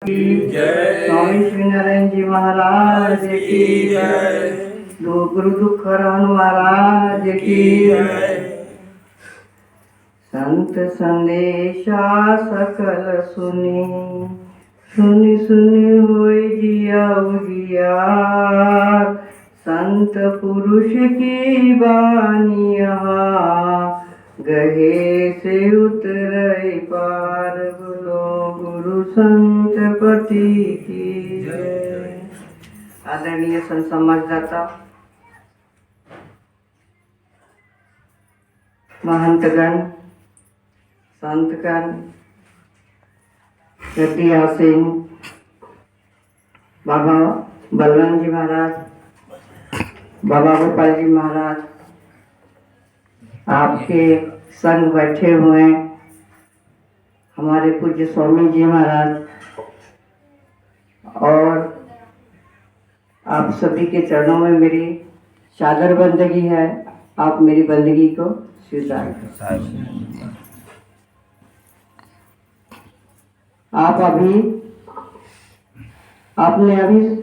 की जय। स्वामी श्री नारायण जी महाराज की जय। गुरु दुखहरण महाराज की जय। संत संदेशा सकल सुनी, सुनी सुनी होय जिया उजियार। संत पुरुष की बानिया गहे से उतरे पार। बोलो गुरु संत पति की जय। आदरणीय संत समाजदाता, महंतगण, संतगण, रतिया सिंह, बाबा बलराम जी महाराज, बाबा गोपाल जी महाराज, आपके संग बैठे हुए हमारे पूज्य स्वामी जी महाराज, और आप सभी के चरणों में मेरी चादर बंदगी है। आप मेरी बंदगी को स्वीकार करें। आपने अभी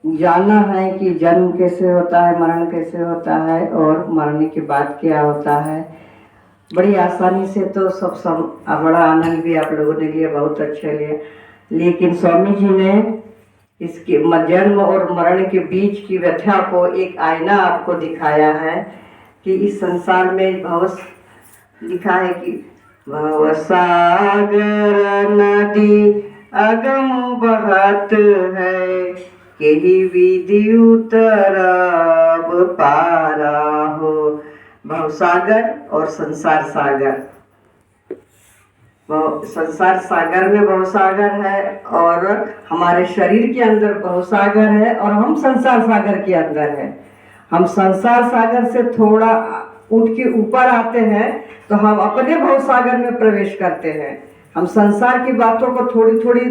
जाना है कि जन्म कैसे होता है, मरण कैसे होता है और मरने के बाद क्या होता है। बड़ी आसानी से तो सब बड़ा आनंद भी आप लोगों ने लिया, बहुत अच्छा लिया। लेकिन स्वामी जी ने इसके जन्म और मरण के बीच की व्यथा को एक आईना आपको दिखाया है कि इस संसार में लिखा है कि भवसागर नदी अगम बहत है, केही विधि उतरब पारा हो। भवसागर और संसार सागर। संसार सागर में भवसागर है और हमारे शरीर के अंदर भवसागर है और हम संसार सागर के अंदर है। हम संसार सागर से थोड़ा उठ के ऊपर आते हैं तो हम अपने भवसागर में प्रवेश करते हैं। हम संसार की बातों को थोड़ी थोड़ी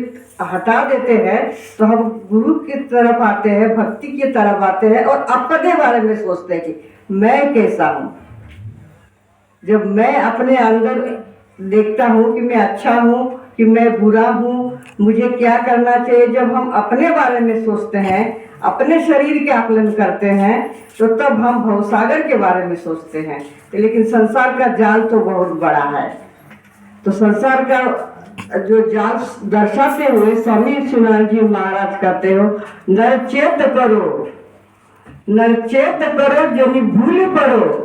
हटा देते हैं तो हम गुरु की तरफ आते हैं, भक्ति की तरफ आते हैं और अपने बारे में सोचते हैं कि मैं कैसा हूँ। जब मैं अपने अंदर देखता हूँ कि मैं अच्छा हूँ कि मैं बुरा हूँ, मुझे क्या करना चाहिए, जब हम अपने बारे में सोचते हैं, अपने शरीर के आकलन करते हैं, तो तब हम भवसागर के बारे में सोचते हैं। लेकिन संसार का जाल तो बहुत बड़ा है। तो संसार का जो जाल दर्शाते हुए स्वामी श्री जी महाराज कहते हो, नरचेत करो, नरचेत करो, जनी भूल पड़ो,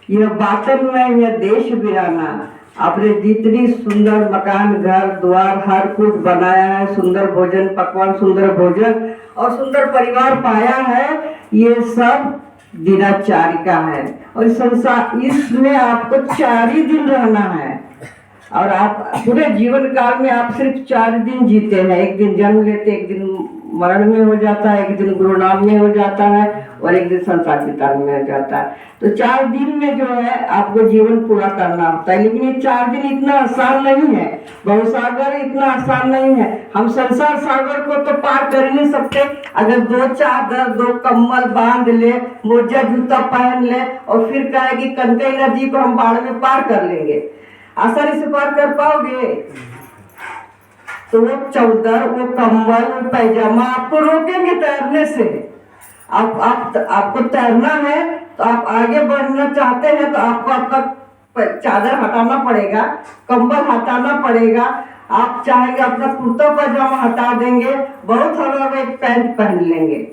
यह बातन में यह देश बिराना। आपने जितनी सुंदर मकान, घर द्वार, हर कुछ बनाया है, सुंदर भोजन पकवान, सुंदर भोजन और सुंदर परिवार पाया है, ये सब दिनचर्या का है। और संसार इसमें आपको 4 ही दिन रहना है और आप पूरे जीवन काल में आप सिर्फ 4 दिन जीते हैं। एक दिन जन्म लेते, एक दिन मरण में हो जाता है, एक दिन गुरु नाम में हो जाता है और एक दिन संसार के ताल में हो जाता है। तो 4 दिन में जो है आपको जीवन पूरा करना होता है। लेकिन ये 4 दिन इतना आसान नहीं है, भवसागर इतना आसान नहीं है। हम संसार सागर को तो पार कर ही नहीं सकते। अगर 2 चादर 2 कम्बल बांध ले, मोजा जूता पहन ले और फिर कहे कि कनकई नदी को हम बाढ़ में पार कर लेंगे, आसानी से पार कर पाओगे? तो वो चादर, वो कम्बल, वो पैजामा आपको रोकेंगे तैरने से। आपको तैरना है तो आप आगे बढ़ना चाहते हैं तो आपको आपका चादर हटाना पड़ेगा, कंबल हटाना पड़ेगा। आप चाहेंगे अपना कुर्ता पजामा हटा देंगे, बहुत हल्का एक पैंट पहन लेंगे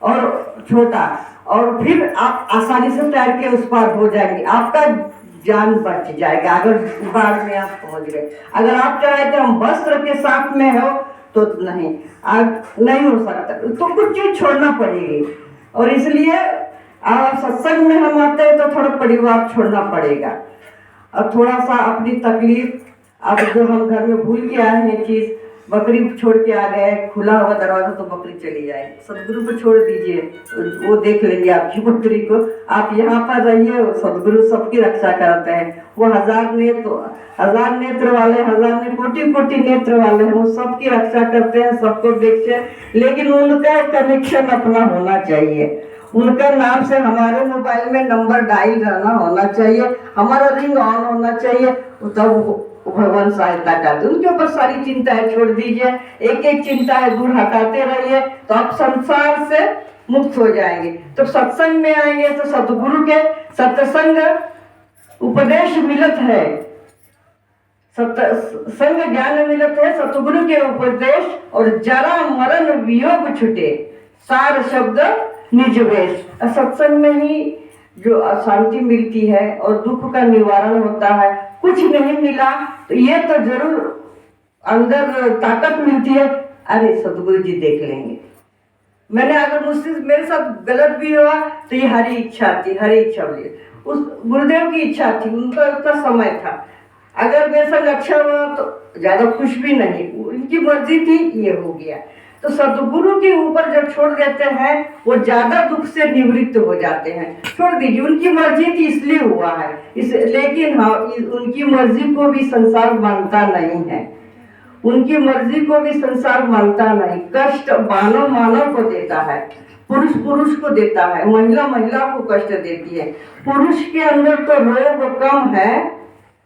और छोटा, और फिर आप आसानी से तैर के उस पार हो जाएंगे। आपका जान बच जाएगा अगर बाढ़ में आप पहुंच गए। अगर आप चाहे कि हम वस्त्र के साथ में हो तो नहीं, नहीं हो सकता, तो कुछ चीज छोड़ना पड़ेगी। और इसलिए सत्संग में हम आते हैं तो थोड़ा परिवार छोड़ना पड़ेगा और थोड़ा सा अपनी तकलीफ, अब जो हम घर में भूल के आए हैं चीज, बकरी छोड़ के आ गए, खुला हुआ दरवाजा तो बकरी चली जाएगी, सदगुरु को छोड़ दीजिए, वो देख लेंगे आपकी बकरी को। आप यहाँ पर रहिए, सदगुरु सबकी रक्षा करते हैं। वो 1000 नेत्र वाले, 1000 कोटि नेत्र वाले हैं, वो सबकी रक्षा करते हैं, सबको देखते हैं। लेकिन उनका कनेक्शन अपना होना चाहिए, उनका नाम से हमारे मोबाइल में नंबर डायल रहना होना चाहिए, हमारा रिंग ऑन होना चाहिए, तब भगवान सहायता करते, उनके ऊपर सारी चिंताएं छोड़ दीजिए, एक एक चिंताएं दूर हटाते रहिए, तो आप संसार से मुक्त हो जाएंगे। तो सत्संग में आएंगे तो सतगुरु के सत्संग उपदेश मिलत है, सत्संग ज्ञान मिलत है, सतगुरु के उपदेश, और जरा मरण वियोग छुटे, सार शब्द निज वेश। सत्संग में ही जो अशांति मिलती है और दुख का निवारण होता है। कुछ नहीं मिला तो ये तो जरूर अंदर ताकत मिलती है, अरे सतगुरु जी देख लेंगे, मैंने अगर मुझसे मेरे साथ गलत भी हुआ तो ये हरी इच्छा थी, हरी इच्छा बोली, उस गुरुदेव की इच्छा थी, उनका उतना समय था, अगर मेरे साथ अच्छा हुआ तो ज्यादा खुश भी नहीं, उनकी मर्जी थी, ये हो गया। तो सतगुरु के ऊपर जब छोड़ देते हैं वो ज्यादा दुख से निवृत्त हो जाते हैं। छोड़ दीजिए, उनकी मर्जी थी इसलिए हुआ है, लेकिन हाँ, उनकी मर्जी को भी संसार मानता नहीं है, उनकी मर्जी को भी संसार मानता नहीं। कष्ट मानव मानव को देता है, पुरुष पुरुष को देता है, महिला महिला को कष्ट देती है। पुरुष के अंदर तो रोग कम है,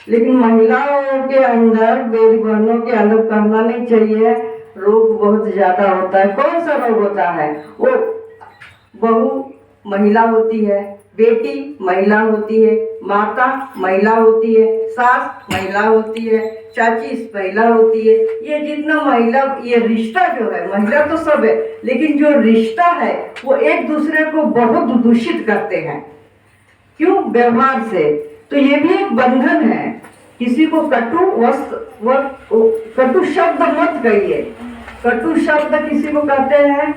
लेकिन महिलाओं के अंदर, मेरी बहनों के अंदर करना नहीं चाहिए, रोग बहुत ज्यादा होता है। कौन सा रोग होता है? वो बहू महिला होती है, बेटी महिला होती है, माता महिला होती है, सास महिला होती है, चाची महिला होती है। ये जितना महिला, ये रिश्ता जो है, महिला तो सब है, लेकिन जो रिश्ता है वो एक दूसरे को बहुत दूषित करते हैं। क्यों? व्यवहार से। तो ये भी एक बंधन है। किसी को कटु शब्द मत कहिए, कटु शब्द किसी को कहते हैं,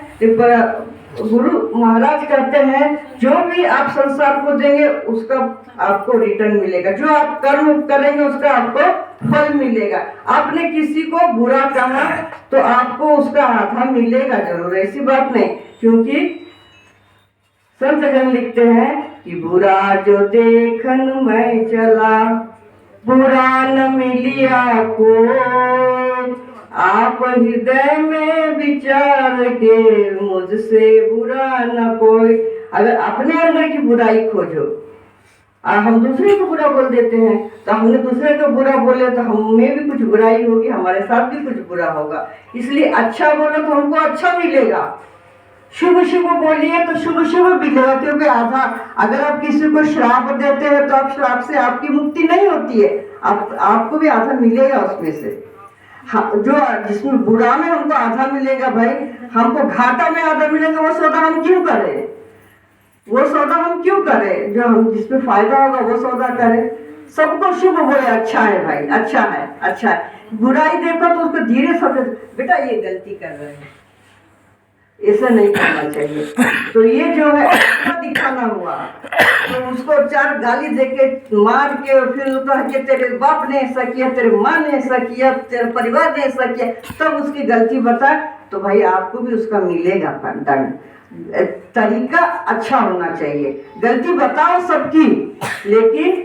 गुरु महाराज कहते हैं जो भी आप संसार को देंगे उसका आपको रिटर्न मिलेगा, जो आप कर्म करेंगे उसका आपको फल मिलेगा। आपने किसी को बुरा कहा तो आपको उसका आधा मिलेगा जरूर, ऐसी बात नहीं। क्योंकि संत जन लिखते हैं कि बुरा जो देखन मैं चला, बुरा न मिलिया को, आप हृदय में विचार के मुझसे बुरा न कोई। अगर अपने अंदर की बुराई खोजो, हम दूसरे को बुरा बोल देते हैं, तो हमने दूसरे को बुरा बोले तो हमें भी कुछ बुराई होगी, हमारे साथ भी कुछ बुरा होगा। इसलिए अच्छा बोलो तो हमको अच्छा मिलेगा, शुभ शुभ बोलिए तो शुभ शुभ मिलेगा। क्योंकि आधा, अगर आप किसी को श्राप देते हैं तो आप श्राप से आपकी मुक्ति नहीं होती है, आपको भी आधा मिलेगा उसमें से। हाँ, जो जिसमें बुरा में हमको आधा मिलेगा, भाई हमको घाटा में आधा मिलेगा, वो सौदा हम क्यों करें? वो सौदा हम क्यों करें? जो हम जिसमें फायदा होगा वो सौदा करें। सबको शुभ बोले, अच्छा है भाई, अच्छा है, अच्छा है। बुराई देखो तो उसको धीरे समझो, बेटा ये गलती कर रहे हैं, ऐसा नहीं करना चाहिए। तो ये जो है अच्छा दिखाना हुआ, तो उसको चार गाली देके मार के और फिर कह के तेरे बाप ने ऐसा किया, तेरे माँ ने ऐसा किया, तेरे परिवार ने ऐसा किया, तब उसकी गलती बता, तो भाई आपको भी उसका मिलेगा दंड। तरीका अच्छा होना चाहिए, गलती बताओ सबकी, लेकिन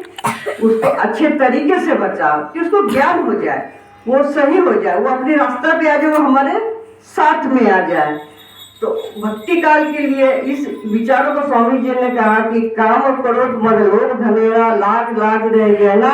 उसको अच्छे तरीके से बचाओ कि उसको ज्ञान हो जाए, वो सही हो जाए, वो अपने रास्ता पे आ जाए, वो हमारे साथ में आ जाए। तो भक्ति काल के लिए इस विचारों को स्वामी जी ने कहा कि काम और क्रोध मद लोभ धनेरा, लाग लाग रह गया ना,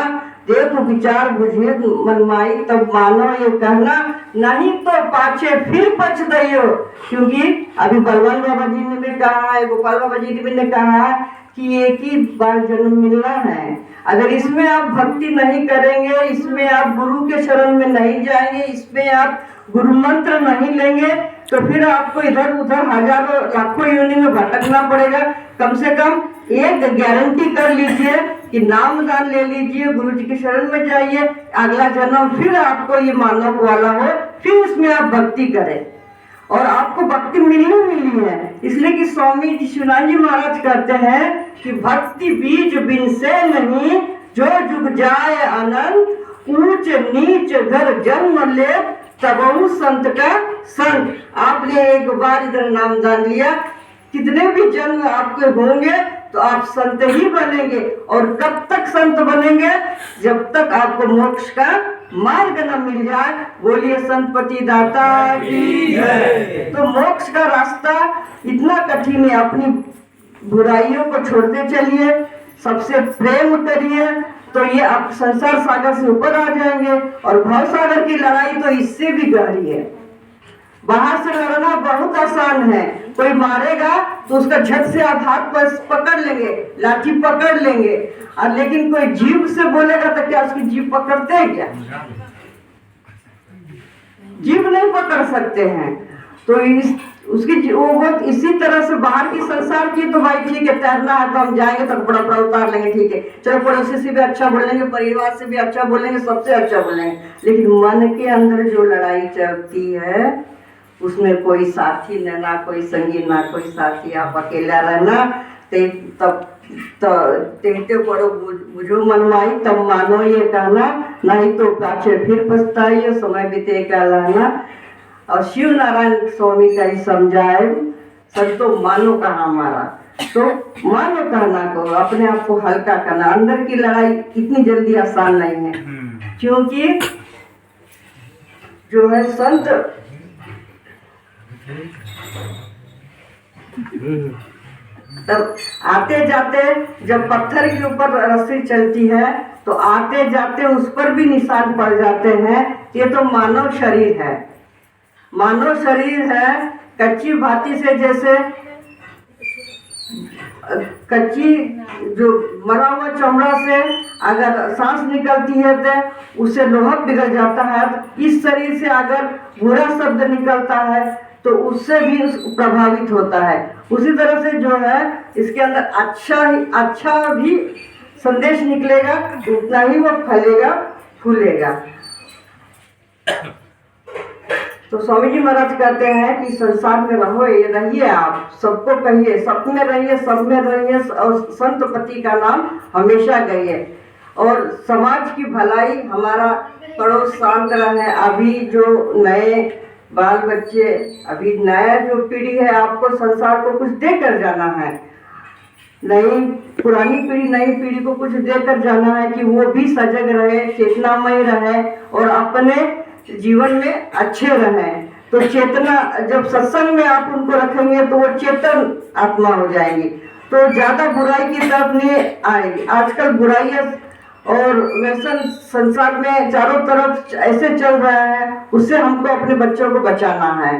देखो विचार बुझे मनमाई, तब मानो ये कहना, नहीं तो पाछे फिर पछताइयो। क्योंकि अभी बलवान बाबा जी ने भी कहा है, गोपाल बाबा जी ने भी कहा है कि एक ही बार जन्म मिलना है। अगर इसमें आप भक्ति नहीं करेंगे, इसमें आप गुरु के शरण में नहीं जाएंगे, इसमें आप गुरु मंत्र नहीं लेंगे, तो फिर आपको इधर उधर हजारों लाखों योनि में भटकना पड़ेगा। कम से कम एक गारंटी कर लीजिए कि नाम दान ले लीजिए, गुरु जी के शरण में जाइए, अगला जन्म फिर आपको ये मानव वाला हो, फिर इसमें आप भक्ति करें। और आपको भक्ति मिली है, इसलिए कि स्वामी जी शिवानंद जी महाराज कहते हैं कि भक्ति बीज बिन से नहीं, जो जुग जाए अनंत, ऊंच नीच घर जन्म ले, तबहु संत का संत। आपने एक बार इधर नामदान लिया, कितने भी जन्म आपके होंगे तो आप संत ही बनेंगे। और कब तक संत बनेंगे? जब तक आपको मोक्ष का मार्ग न मिल जाए। बोलिए संतपति दाता की जय। तो मोक्ष का रास्ता इतना कठिन है, अपनी बुराइयों को छोड़ते चलिए, सबसे प्रेम करिए तो ये आप संसार सागर से ऊपर आ जाएंगे। और भव सागर की लड़ाई तो इससे भी गहरी है। बाहर से लड़ना बहुत आसान है, कोई मारेगा तो उसका झट से आप हाथ पर पकड़ लेंगे, लाठी पकड़ लेंगे, और लेकिन कोई जीभ से बोलेगा तो क्या उसकी जीभ पकड़ते हैं? क्या जीभ नहीं पकड़ सकते हैं। तो उसकी वो बहुत इसी तरह से बाहर की संसार की तो भाई ठीक है, तैरना है तो हम जाएंगे तो कपड़ा कपड़ा उतार लेंगे, ठीक है, चलो पड़ोसी से भी अच्छा बोलेंगे, परिवार से भी अच्छा बोलेंगे, सबसे अच्छा बोलेंगे। लेकिन मन के अंदर जो लड़ाई चलती है उसमें कोई साथी ना कोई संगी ना कोई साथी, आप अकेला रहना। तब तेहते पड़ो बुझो मनमाई, तब मानो ये कहना, नहीं तो पाछे फिर पछताइए, समय बीते क्या लाना। और शिव नारायण स्वामी का ही समझाए, सब तो मानो कहा हमारा, तो मानो कहना को अपने आप को हल्का करना। अंदर की लड़ाई इतनी जल्दी आसान नहीं है, क्योंकि जो है संत तब आते जाते जब पत्थर के ऊपर रस्सी चलती है तो आते जाते उस पर भी निशान पड़ जाते हैं। ये तो मानव शरीर है, मानव शरीर है। कच्ची भाती से, जैसे कच्ची जो मरा हुआ चमड़ा से अगर सांस निकलती है तो उससे लोहा पिघल जाता है। इस शरीर से अगर बुरा शब्द निकलता है तो उससे भी प्रभावित होता है। उसी तरह से जो है इसके अंदर अच्छा भी संदेश निकलेगा, उतना ही वो फलेगा फूलेगा। तो स्वामी जी महाराज कहते हैं कि संसार में रहो, ये रहिए, आप सबको कहिए, सब में रहिए, सब में रहिए, और संत पति का नाम हमेशा गाइए, और समाज की भलाई, हमारा पड़ोस शांत रहे। अभी जो नए बाल बच्चे, अभी नया जो पीढ़ी है, आपको संसार को कुछ देकर जाना है। नई पुरानी पीढ़ी नई पीढ़ी को कुछ देकर जाना है कि वो भी सजग रहे, चेतनामय रहे और अपने जीवन में अच्छे रहें। तो चेतना, जब सत्संग में आप उनको रखेंगे तो वो चेतन आत्मा हो जाएंगी, तो ज्यादा बुराई की तरफ नहीं आएगी। आजकल बुराइयां और व्यसन संसार में चारों तरफ ऐसे चल रहा है, उससे हमको अपने बच्चों को बचाना है।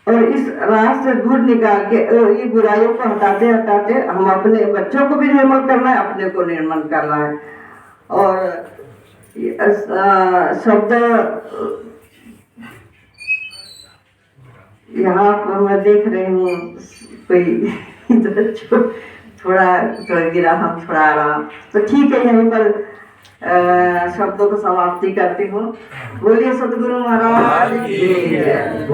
और इस राह से दूर निकाल के ये बुराइयों को हटाते हटाते हम अपने बच्चों को भी निर्मल करना है, अपने को निर्मल करना है। और शब्द यहाँ पर मैं देख रही हूँ कोई थोड़ा गिरा, हम थोड़ा आराम, तो ठीक है, यहीं पर शब्दों को समाप्ति करती हूँ। बोलिए सतगुरु महाराज की जय।